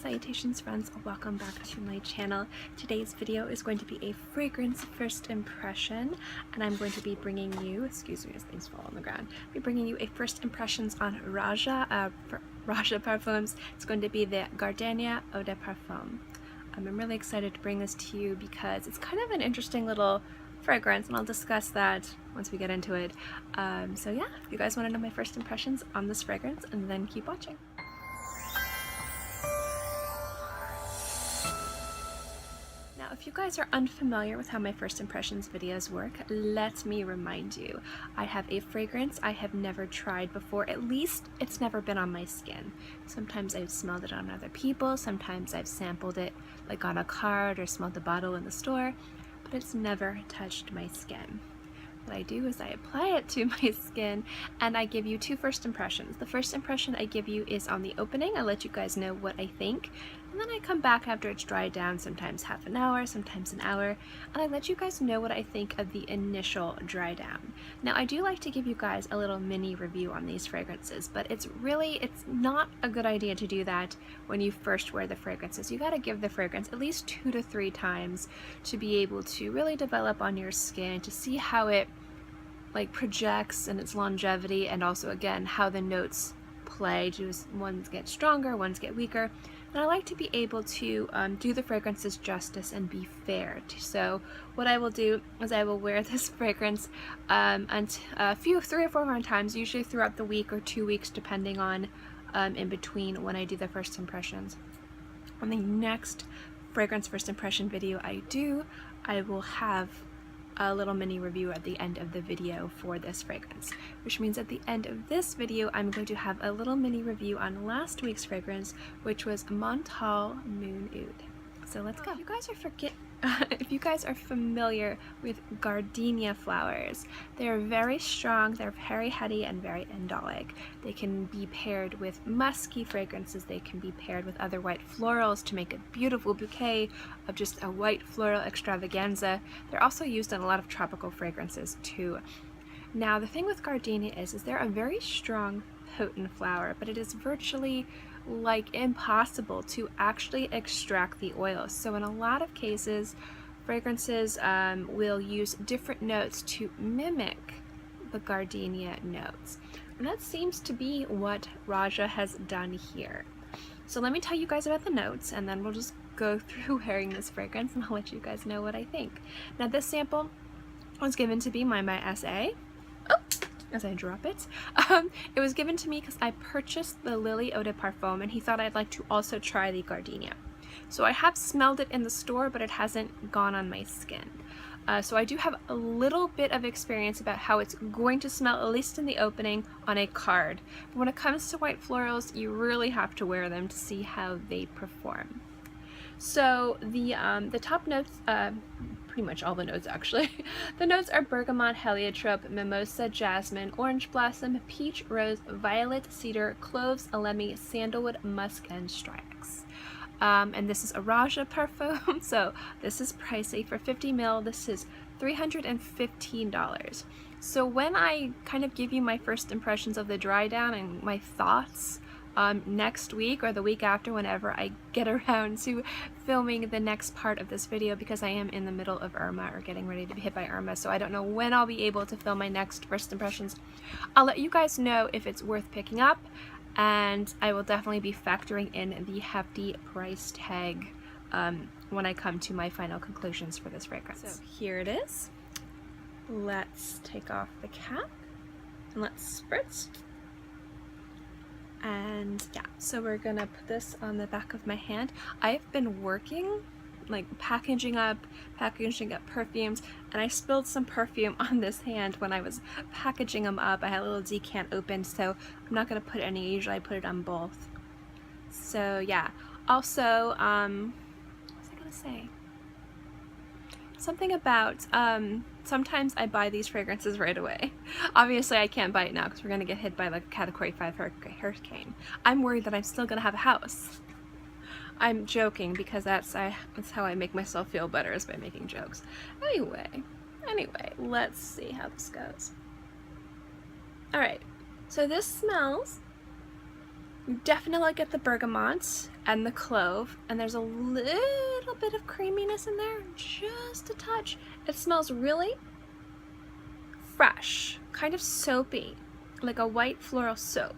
Salutations friends, welcome back to my channel. Today's video is going to be a fragrance first impression, and I'm going to be bringing you, excuse me as things fall on the ground, bringing you a first impressions on Roja Parfums. It's going to be the Gardenia Eau de Parfum. I'm really excited to bring this to you because it's kind of an interesting little fragrance, and I'll discuss that once we get into it. So yeah, if you guys want to know my first impressions on this fragrance, and then keep watching. Now, if you guys are unfamiliar with how my first impressions videos work, let me remind you. I have a fragrance I have never tried before. At least it's never been on my skin. Sometimes I've smelled it on other people, sometimes I've sampled it like on a card or smelled the bottle in the store, but it's never touched my skin. What I do is I apply it to my skin and I give you two first impressions. The first impression I give you is on the opening. I let you guys know what I think, and then I come back after it's dried down, sometimes half an hour, sometimes an hour, and I let you guys know what I think of the initial dry down. Now, I do like to give you guys a little mini review on these fragrances, but it's not a good idea to do that when you first wear the fragrances. You gotta give the fragrance at least 2 to 3 times to be able to really develop on your skin, to see how it projects and its longevity, and also again how the notes play. Ones get stronger, ones get weaker, and I like to be able to do the fragrances justice and be fair. So what I will do is I will wear this fragrance a few 3 or 4 more times, usually throughout the week or 2 weeks, depending on in between when I do the first impressions. On the next fragrance first impression video I will have a little mini review at the end of the video for this fragrance, which means at the end of this video I'm going to have a little mini review on last week's fragrance, which was Montale Moon Oud. So let's go. If you guys are familiar with gardenia flowers, they're very strong, they're very heady and very indolic. They can be paired with musky fragrances, they can be paired with other white florals to make a beautiful bouquet of just a white floral extravaganza. They're also used in a lot of tropical fragrances too. Now, the thing with gardenia is they're a very strong, potent flower, but it is virtually impossible to actually extract the oil. So in a lot of cases, fragrances will use different notes to mimic the gardenia notes. And that seems to be what Roja has done here. So let me tell you guys about the notes, and then we'll just go through wearing this fragrance and I'll let you guys know what I think. Now, this sample was given to me by my SA. As I drop it. It was given to me because I purchased the Lily Eau de Parfum and he thought I'd like to also try the gardenia. So I have smelled it in the store, but it hasn't gone on my skin. So I do have a little bit of experience about how it's going to smell, at least in the opening, on a card. But when it comes to white florals, you really have to wear them to see how they perform. So the top notes, pretty much all the notes actually, the notes are bergamot, heliotrope, mimosa, jasmine, orange blossom, peach, rose, violet, cedar, cloves, elemi, sandalwood, musk, and styrax. And this is a Roja Parfum, so this is pricey. For 50 ml, this is $315. So when I kind of give you my first impressions of the dry down and my thoughts, next week or the week after, whenever I get around to filming the next part of this video, because I am in the middle of Irma, or getting ready to be hit by Irma, so I don't know when I'll be able to film my next first impressions. I'll let you guys know if it's worth picking up, and I will definitely be factoring in the hefty price tag when I come to my final conclusions for this fragrance. So here it is. Let's take off the cap and let's spritz. And yeah, so we're gonna put this on the back of my hand. I've been working, packaging up perfumes, and I spilled some perfume on this hand when I was packaging them up. I had a little decant open, so I'm not gonna put any. Usually I put it on both. So yeah. Also, what was I gonna say? Something about, sometimes I buy these fragrances right away. Obviously I can't buy it now because we're going to get hit by a Category 5 hurricane. I'm worried that I'm still going to have a house. I'm joking because that's how I make myself feel better, is by making jokes. Anyway, let's see how this goes. Alright, so this smells You definitely get the bergamot and the clove, and there's a little bit of creaminess in there, just a touch. It smells really fresh, kind of soapy, like a white floral soap.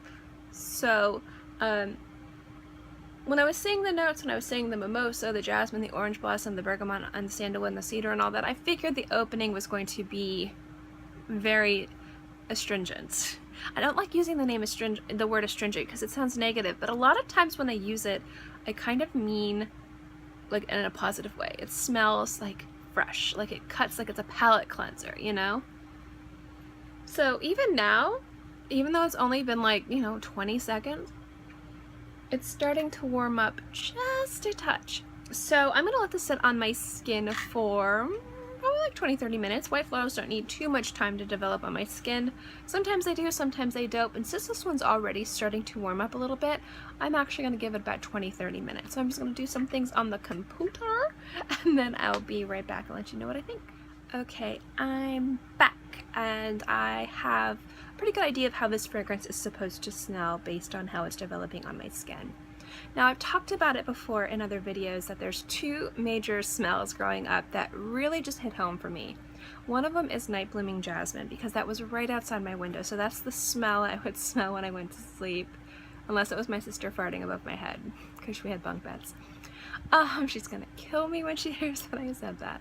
So when I was saying the notes, when I was saying the mimosa, the jasmine, the orange blossom, the bergamot, and the sandalwood, and the cedar, and all that, I figured the opening was going to be very astringent. I don't like using the word astringent because it sounds negative, but a lot of times when I use it, I kind of mean like in a positive way. It smells like fresh, like it cuts, like it's a palate cleanser, you know? So even now, even though it's only been like, 20 seconds, it's starting to warm up just a touch. So I'm gonna let this sit on my skin for probably like 20-30 minutes. White florals don't need too much time to develop on my skin. Sometimes they do, sometimes they don't. And since this one's already starting to warm up a little bit, I'm actually gonna give it about 20-30 minutes. So I'm just gonna do some things on the computer, and then I'll be right back and let you know what I think. Okay, I'm back, and I have a pretty good idea of how this fragrance is supposed to smell based on how it's developing on my skin. Now, I've talked about it before in other videos that there's two major smells growing up that really just hit home for me. One of them is night blooming jasmine, because that was right outside my window, so that's the smell I would smell when I went to sleep, unless it was my sister farting above my head, because we had bunk beds. She's gonna kill me when she hears that I said that.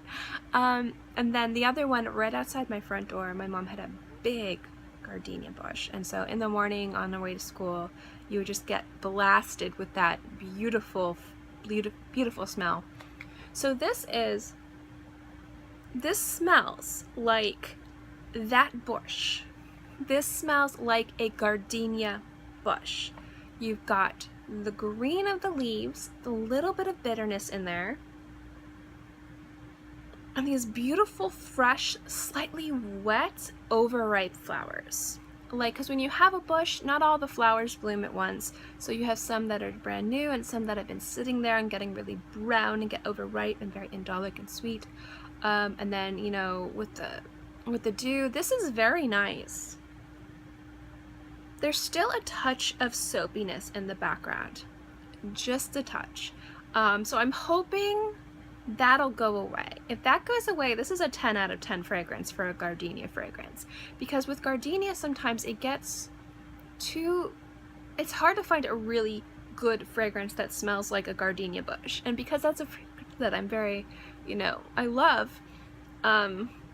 And then the other one, right outside my front door, my mom had a big gardenia bush, and so in the morning on the way to school, you would just get blasted with that beautiful, beautiful smell. So this smells like that bush. This smells like a gardenia bush. You've got the green of the leaves, the little bit of bitterness in there, and these beautiful, fresh, slightly wet, overripe flowers. Like, because when you have a bush, not all the flowers bloom at once, so you have some that are brand new and some that have been sitting there and getting really brown and get overripe and very indolic and sweet. And then, with the dew, this is very nice. There's still a touch of soapiness in the background, just a touch. So I'm hoping that'll go away. If that goes away, this is a 10 out of 10 fragrance for a gardenia fragrance, because with gardenia sometimes it gets it's hard to find a really good fragrance that smells like a gardenia bush, and because that's a fragrance that I'm very, I love,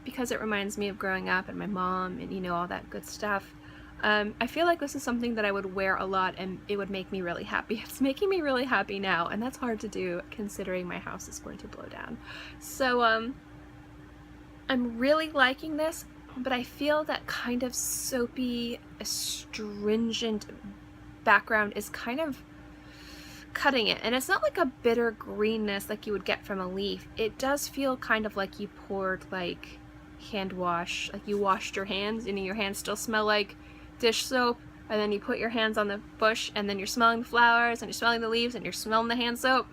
because it reminds me of growing up and my mom and all that good stuff. I feel like this is something that I would wear a lot and it would make me really happy. It's making me really happy now, and that's hard to do considering my house is going to blow down. So I'm really liking this, but I feel that kind of soapy, astringent background is kind of cutting it. And it's not like a bitter greenness like you would get from a leaf. It does feel kind of like you poured like hand wash, like you washed your hands and your hands still smell like dish soap, and then you put your hands on the bush and then you're smelling the flowers and you're smelling the leaves and you're smelling the hand soap.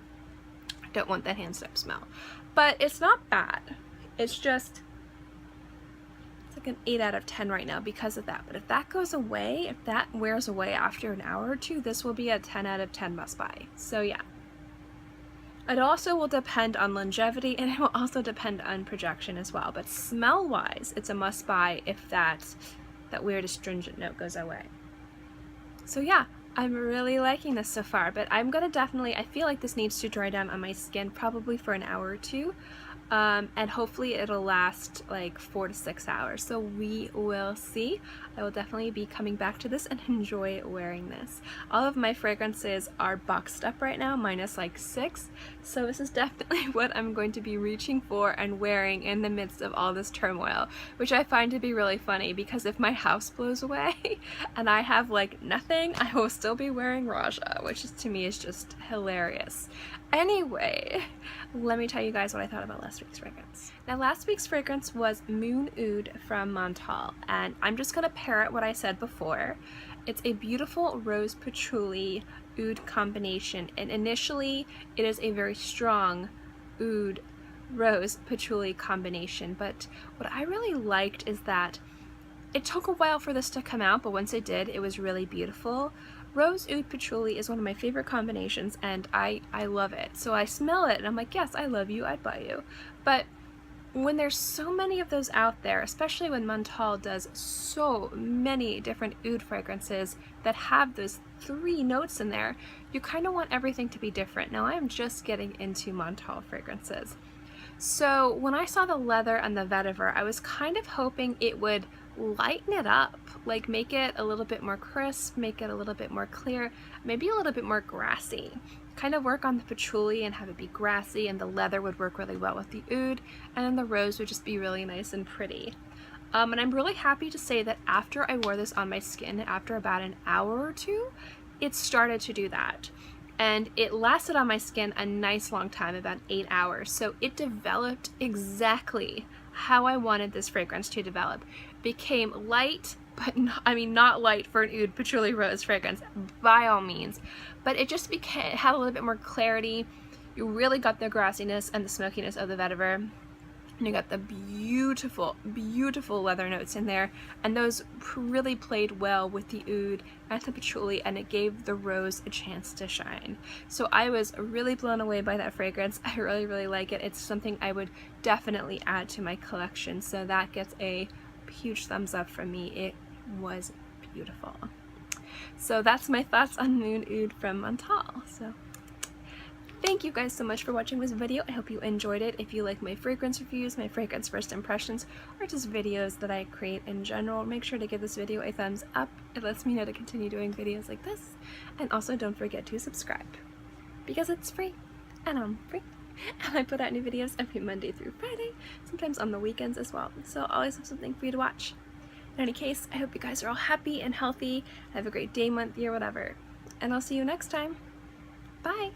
I don't want that hand soap smell, but it's not bad. It's like an 8 out of 10 right now because of that. But if that goes away, if that wears away after an hour or two, this will be a 10 out of 10 must buy. So yeah, it also will depend on longevity, and it will also depend on projection as well, but smell wise it's a must buy if that weird astringent note goes away. So yeah, I'm really liking this so far, but I'm gonna definitely, I feel like this needs to dry down on my skin probably for an hour or two, and hopefully it'll last like 4 to 6 hours, so we will see. I will definitely be coming back to this and enjoy wearing this. All of my fragrances are boxed up right now, minus like 6, so this is definitely what I'm going to be reaching for and wearing in the midst of all this turmoil, which I find to be really funny, because if my house blows away and I have like nothing, I will still be wearing Roja, which is, to me, is just hilarious. Anyway, let me tell you guys what I thought about last week's fragrance. Now, last week's fragrance was Moon Oud from Montale, and I'm just gonna parrot what I said before. It's a beautiful rose patchouli oud combination, and initially it is a very strong oud rose patchouli combination, but what I really liked is that it took a while for this to come out, but once it did, it was really beautiful. Rose, oud, patchouli is one of my favorite combinations, and I love it. So I smell it and I'm like, yes, I love you, I'd buy you. But when there's so many of those out there, especially when Montale does so many different oud fragrances that have those 3 notes in there, you kind of want everything to be different. Now I'm just getting into Montale fragrances. So when I saw the leather and the vetiver, I was kind of hoping it would lighten it up, like make it a little bit more crisp, make it a little bit more clear, maybe a little bit more grassy. Kind of work on the patchouli and have it be grassy, and the leather would work really well with the oud, and then the rose would just be really nice and pretty. And I'm really happy to say that after I wore this on my skin, after about an hour or 2, it started to do that. And it lasted on my skin a nice long time, about 8 hours. So it developed exactly how I wanted this fragrance to develop. Became light, but not light for an oud patchouli rose fragrance, by all means. But it just had a little bit more clarity. You really got the grassiness and the smokiness of the vetiver. And you got the beautiful, beautiful leather notes in there, and those really played well with the oud and the patchouli, and it gave the rose a chance to shine. So I was really blown away by that fragrance. I really, really like it. It's something I would definitely add to my collection, so that gets a huge thumbs up from me. It was beautiful. So that's my thoughts on Moon Oud from Montale. So thank you guys so much for watching this video. I hope you enjoyed it. If you like my fragrance reviews, my fragrance first impressions, or just videos that I create in general, make sure to give this video a thumbs up. It lets me know to continue doing videos like this. And also don't forget to subscribe, because it's free and I'm free. And I put out new videos every Monday through Friday, sometimes on the weekends as well. So I always have something for you to watch. In any case, I hope you guys are all happy and healthy. Have a great day, month, year, whatever. And I'll see you next time. Bye!